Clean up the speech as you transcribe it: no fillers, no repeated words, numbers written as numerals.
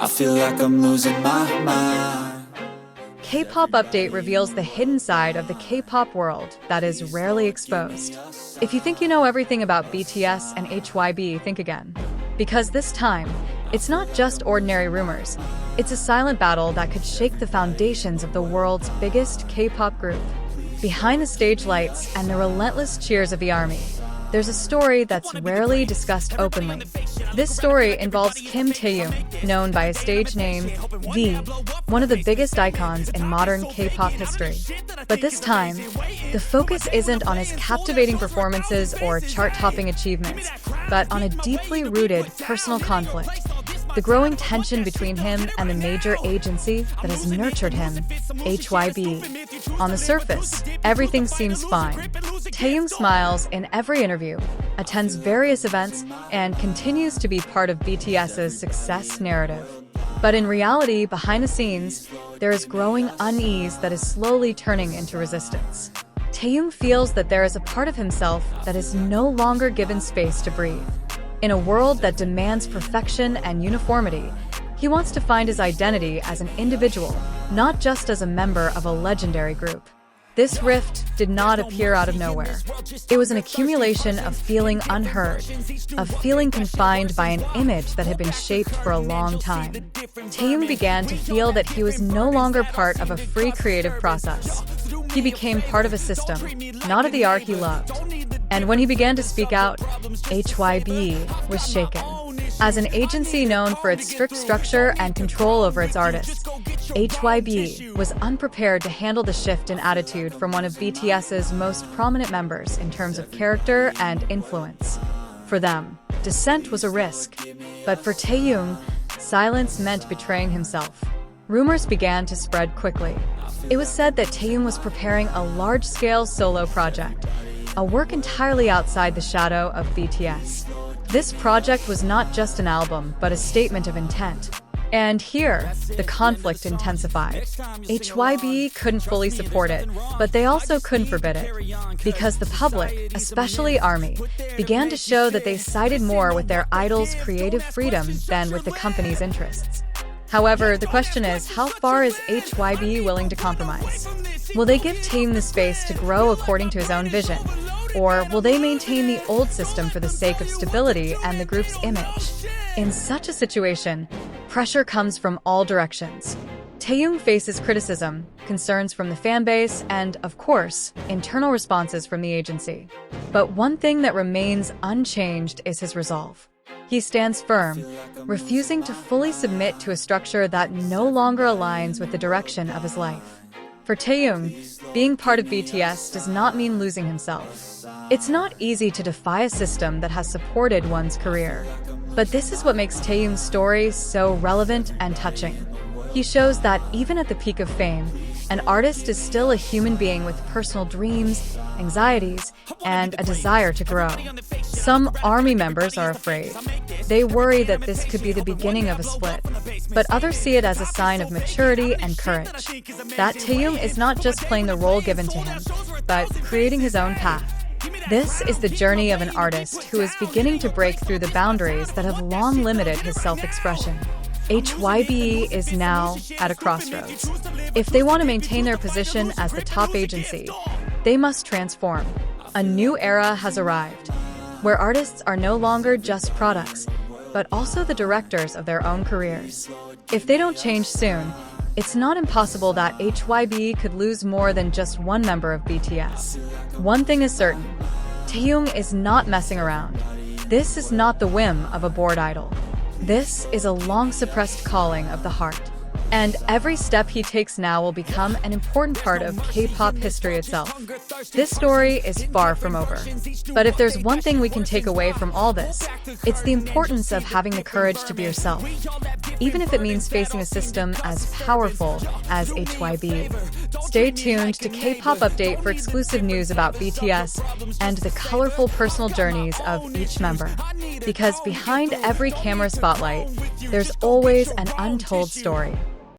I feel like I'm losing my mind. K-pop Update reveals the hidden side of the K-pop world that is rarely exposed. If you think you know everything about BTS and HYBE, think again. Because this time, it's not just ordinary rumors. It's a silent battle that could shake the foundations of the world's biggest K-pop group. Behind the stage lights and the relentless cheers of the ARMY, there's a story that's rarely discussed openly. This story involves Kim Taehyung, known by his stage name V, one of the biggest icons in modern K-pop history. But this time, the focus isn't on his captivating performances or chart-topping achievements, but on a deeply rooted personal conflict. The growing tension between him and the major agency that has nurtured him, HYBE. On the surface, everything seems fine. Taehyung smiles in every interview, attends various events, and continues to be part of BTS's success narrative. But in reality, behind the scenes, there is growing unease that is slowly turning into resistance. Taehyung feels that there is a part of himself that is no longer given space to breathe. In a world that demands perfection and uniformity, he wants to find his identity as an individual, not just as a member of a legendary group. This rift did not appear out of nowhere. It was an accumulation of feeling unheard, of feeling confined by an image that had been shaped for a long time. Taehyung began to feel that he was no longer part of a free creative process. He became part of a system, not of the art he loved. And when he began to speak out, HYBE was shaken. As an agency known for its strict structure and control over its artists, HYBE was unprepared to handle the shift in attitude from one of BTS's most prominent members in terms of character and influence. For them, dissent was a risk. But for Taehyung, silence meant betraying himself. Rumors began to spread quickly. It was said that Taehyung was preparing a large-scale solo project, a work entirely outside the shadow of BTS. This project was not just an album, but a statement of intent. And here, the conflict intensified. HYBE couldn't fully support it, but they also couldn't forbid it. Because the public, especially ARMY, began to show that they sided more with their idol's creative freedom than with the company's interests. However, the question is, how far is HYBE willing to compromise? Will they give Taehyung the space to grow according to his own vision? Or will they maintain the old system for the sake of stability and the group's image? In such a situation, pressure comes from all directions. Taehyung faces criticism, concerns from the fanbase, and, of course, internal responses from the agency. But one thing that remains unchanged is his resolve. He stands firm, refusing to fully submit to a structure that no longer aligns with the direction of his life. For Taehyung, being part of BTS does not mean losing himself. It's not easy to defy a system that has supported one's career. But this is what makes Taehyung's story so relevant and touching. He shows that even at the peak of fame, an artist is still a human being with personal dreams, anxieties, and a desire to grow. Some ARMY members are afraid. They worry that this could be the beginning of a split, but others see it as a sign of maturity and courage. That Taehyung is not just playing the role given to him, but creating his own path. This is the journey of an artist who is beginning to break through the boundaries that have long limited his self-expression. HYBE is now at a crossroads. If they want to maintain their position as the top agency, they must transform. A new era has arrived, where artists are no longer just products, but also the directors of their own careers. If they don't change soon, it's not impossible that HYBE could lose more than just one member of BTS. One thing is certain, Taehyung is not messing around. This is not the whim of a bored idol. This is a long-suppressed calling of the heart. And every step he takes now will become an important part of K-pop history itself. This story is far from over. But if there's one thing we can take away from all this, it's the importance of having the courage to be yourself, even if it means facing a system as powerful as HYBE. Stay tuned to K-pop Update for exclusive news about BTS and the colorful personal journeys of each member. Because behind every camera spotlight, there's always an untold story.